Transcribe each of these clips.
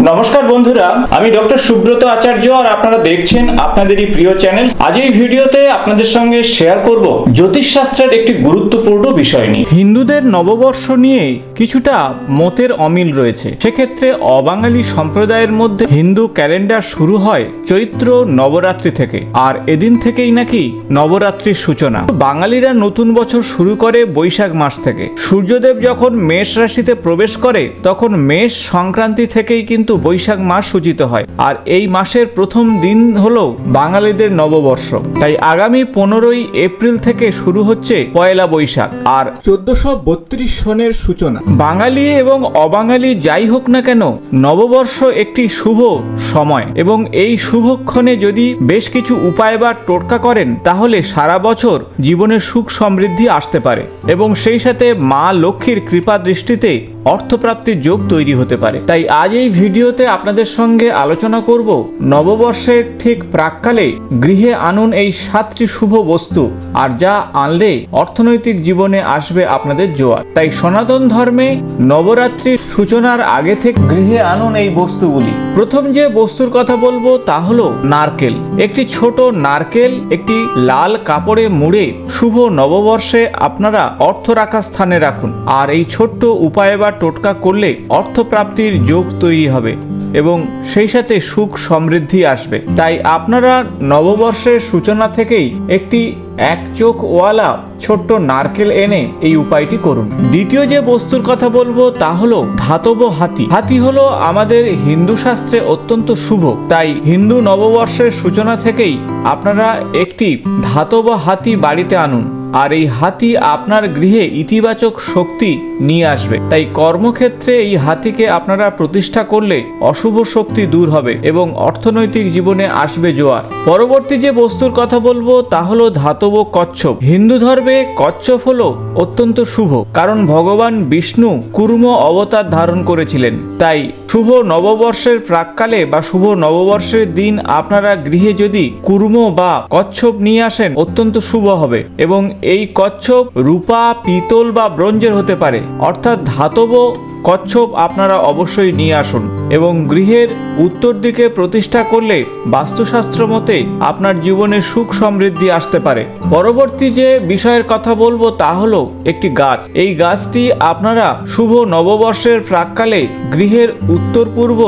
নমস্কার বন্ধুরা, আমি ডক্টর সুব্রত আচার্য আর আপনারা দেখছেন আপনাদেরই প্রিয় চ্যানেল। আজ এই ভিডিওতে আপনাদের সঙ্গে শেয়ার করব জ্যোতিষশাস্ত্রের একটি গুরুত্বপূর্ণ বিষয় নিয়ে। হিন্দুদের নববর্ষ নিয়ে কিছুটা মতের অমিল রয়েছে। সেক্ষেত্রে অবাঙালি সম্প্রদায়ের মধ্যে হিন্দু ক্যালেন্ডার শুরু হয় চৈত্র নবরাত্রি থেকে, আর এদিন থেকেই নাকি নবরাত্রির সূচনা। বাঙালিরা নতুন বছর শুরু করে বৈশাখ মাস থেকে। সূর্যদেব যখন মেষ রাশিতে প্রবেশ করে তখন মেষ সংক্রান্তি থেকেই কিন্তু বৈশাখ মাস সূচিত হয়, আর এই মাসের প্রথম দিন হলো বাঙালিদের নববর্ষ। তাই আগামী 15ই এপ্রিল থেকে শুরু হচ্ছে পয়লা বৈশাখ আর 1432 সনের সূচনা। বাঙালি এবং অবাঙালি যাই হোক না কেন, নববর্ষ একটি শুভ সময় এবং এই শুভক্ষণে যদি বেশ কিছু উপায় বা টোটকা করেন তাহলে সারা বছর জীবনে সুখ সমৃদ্ধি আসতে পারে এবং সেই সাথে মা লক্ষ্মীর কৃপা দৃষ্টিতে অর্থপ্রাপ্তির যোগ তৈরি হতে পারে। তাই আজ এই ভিডিওতে আপনাদের সঙ্গে আলোচনা করব নববর্ষের ঠিক প্রাককালে গৃহে আনুন এই 7টি শুভ বস্তু, আর যা আনলে অর্থনৈতিক জীবনে আসবে আপনাদের জোয়ার। তাই সনাতন ধর্মে নবরাত্রির সূচনার আগে থেকে গৃহে আনুন এই বস্তুগুলি। প্রথম যে বস্তুর কথা বলবো তা হলো নারকেল। একটি ছোট নারকেল একটি লাল কাপড়ে মুড়ে শুভ নববর্ষে আপনারা অর্থ রাখার স্থানে রাখুন, আর এই ছোট্ট উপায় বা টোটকা করলে অর্থপ্রাপ্তির যোগ তৈরি হবে এবং সেই সাথে সুখ সমৃদ্ধি আসবে। তাই আপনারা নববর্ষের সূচনা থেকেই একটি এক চোখ ওয়ালা ছোট্ট নারকেল এনে এই উপায়টি করুন। দ্বিতীয় যে বস্তুর কথা বলবো তা হলো ধাতব হাতি। হাতি হলো আমাদের হিন্দু শাস্ত্রে অত্যন্ত শুভ, তাই হিন্দু নববর্ষের সূচনা থেকেই আপনারা একটি ধাতব হাতি বাড়িতে আনুন, আর এই হাতি আপনার গৃহে ইতিবাচক শক্তি নিয়ে আসবে। তাই কর্মক্ষেত্রে এই হাতিকে আপনারা প্রতিষ্ঠা করলে অশুভ শক্তি দূর হবে এবং অর্থনৈতিক জীবনে আসবে জোয়ার। পরবর্তী যে বস্তুর কথা বলবো তা হলো ধাতব কচ্ছপ। হিন্দু ধর্মে কচ্ছপ হলো অত্যন্ত শুভ, কারণ ভগবান বিষ্ণু কুর্ম অবতার ধারণ করেছিলেন। তাই শুভ নববর্ষের প্রাককালে বা শুভ নববর্ষের দিন আপনারা গৃহে যদি কুর্ম বা কচ্ছপ নিয়ে আসেন অত্যন্ত শুভ হবে এবং এই কচ্ছপ রূপা, পিতল বা ব্রোঞ্জের হতে পারে, অর্থাৎ ধাতব কচ্ছপ আপনারা অবশ্যই নিয়ে আসুন এবং গৃহের উত্তর দিকে প্রতিষ্ঠা করলে বাস্তুশাস্ত্র মতে আপনার জীবনে সুখ সমৃদ্ধি আসতে পারে। পরবর্তী যে বিষয়ের কথা বলবো তা হলো একটি গাছ। এই গাছটি আপনারা শুভ নববর্ষের প্রাককালে গৃহের উত্তর পূর্ব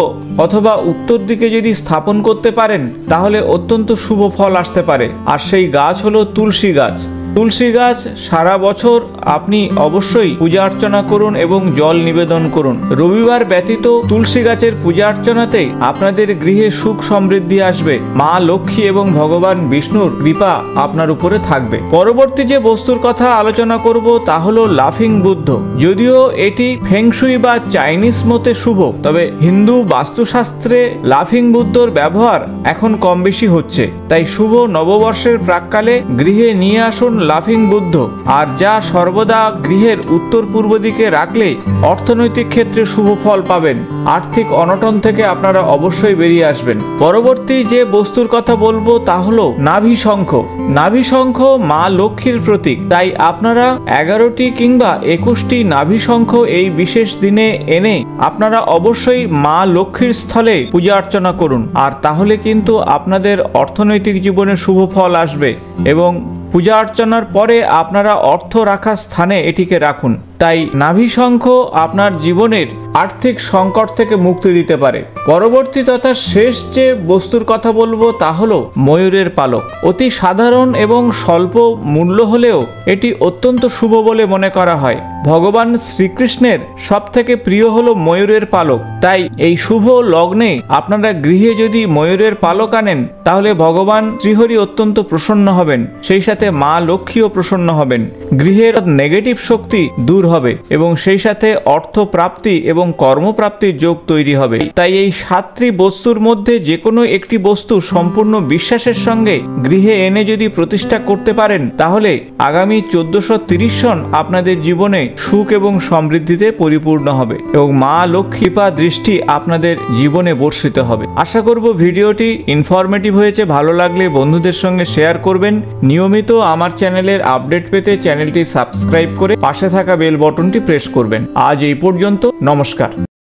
অথবা উত্তর দিকে যদি স্থাপন করতে পারেন তাহলে অত্যন্ত শুভ ফল আসতে পারে, আর সেই গাছ হলো তুলসী গাছ। তুলসী গাছ সারা বছর আপনি অবশ্যই পূজা অর্চনা করুন এবং জল নিবেদন করুন। রবিবার ব্যতীত তুলসী গাছের পূজা অর্চনাতে আপনাদের গৃহে সুখ সমৃদ্ধি আসবে, মা লক্ষ্মী এবং ভগবান বিষ্ণুর কৃপা আপনার উপরে থাকবে। পরবর্তী যে বস্তুর কথা আলোচনা করব তা হলো লাফিং বুদ্ধ। যদিও এটি ফেংশুই বা চাইনিজ মতে শুভ, তবে হিন্দু বাস্তুশাস্ত্রে লাফিং বুদ্ধর ব্যবহার এখন কম বেশি হচ্ছে। তাই শুভ নববর্ষের প্রাককালে গৃহে নিয়ে আসুন লাফিং বুদ্ধ, আর যা সর্বদা গৃহের উত্তর পূর্ব দিকে রাখলে অর্থনৈতিক ক্ষেত্রে শুভ ফল পাবেন। আর্থিক অনটন থেকে আপনারা অবশ্যই বেরিয়ে আসবেন। পরবর্তী যে বস্তুর কথা বলবো তা হলো নাভি শঙ্খ। নাভি শঙ্খ মা লক্ষ্মীর প্রতীক, তাই আপনারা 11টি কিংবা 21টি নাভি শঙ্খ এই বিশেষ দিনে এনে আপনারা অবশ্যই মা লক্ষ্মীর স্থলে পূজা অর্চনা করুন, আর তাহলে কিন্তু আপনাদের অর্থনৈতিক জীবনে শুভ ফল আসবে এবং পূজা অর্চনার পরে আপনারা অর্থ রাখার স্থানে এটিকে রাখুন। তাই নাভি শঙ্খ আপনার জীবনের আর্থিক সংকট থেকে মুক্তি দিতে পারে। পরবর্তী তথা শেষ যে বস্তুর কথা বলবো তা হলো ময়ূরের পালক। অতি সাধারণ এবং স্বল্প মূল্য হলেও এটি অত্যন্ত শুভ বলে মনে করা হয়। ভগবান শ্রীকৃষ্ণের সব থেকে প্রিয় হলো ময়ূরের পালক, তাই এই শুভ লগ্নে আপনারা গৃহে যদি ময়ূরের পালক আনেন তাহলে ভগবান শ্রীহরি অত্যন্ত প্রসন্ন হবেন, সেই সাথে মা লক্ষ্মীও প্রসন্ন হবেন। গৃহের নেগেটিভ শক্তি দূর হবে এবং সেই সাথে অর্থ প্রাপ্তি এবং কর্মপ্রাপ্তির যোগ তৈরি হবে। তাই এই 7টি বস্তুর মধ্যে যে কোনো একটি বস্তু সম্পূর্ণ বিশ্বাসের সঙ্গে গৃহে এনে যদি প্রতিষ্ঠা করতে পারেন তাহলে আগামী 1430 সন আপনাদের জীবনে সুখ এবং সমৃদ্ধিতে পরিপূর্ণ হবে এবং মা লক্ষ্মীপা দৃষ্টি আপনাদের জীবনে বর্ষিত হবে। আশা করব ভিডিওটি ইনফরমেটিভ হয়েছে। ভালো লাগলে বন্ধুদের সঙ্গে শেয়ার করবেন। নিয়মিত আমার চ্যানেলের আপডেট পেতে চ্যানেলটি সাবস্ক্রাইব করে পাশে থাকা বেল বটনটি প্রেস করবেন। আজ এই পর্যন্ত, নমস্কার।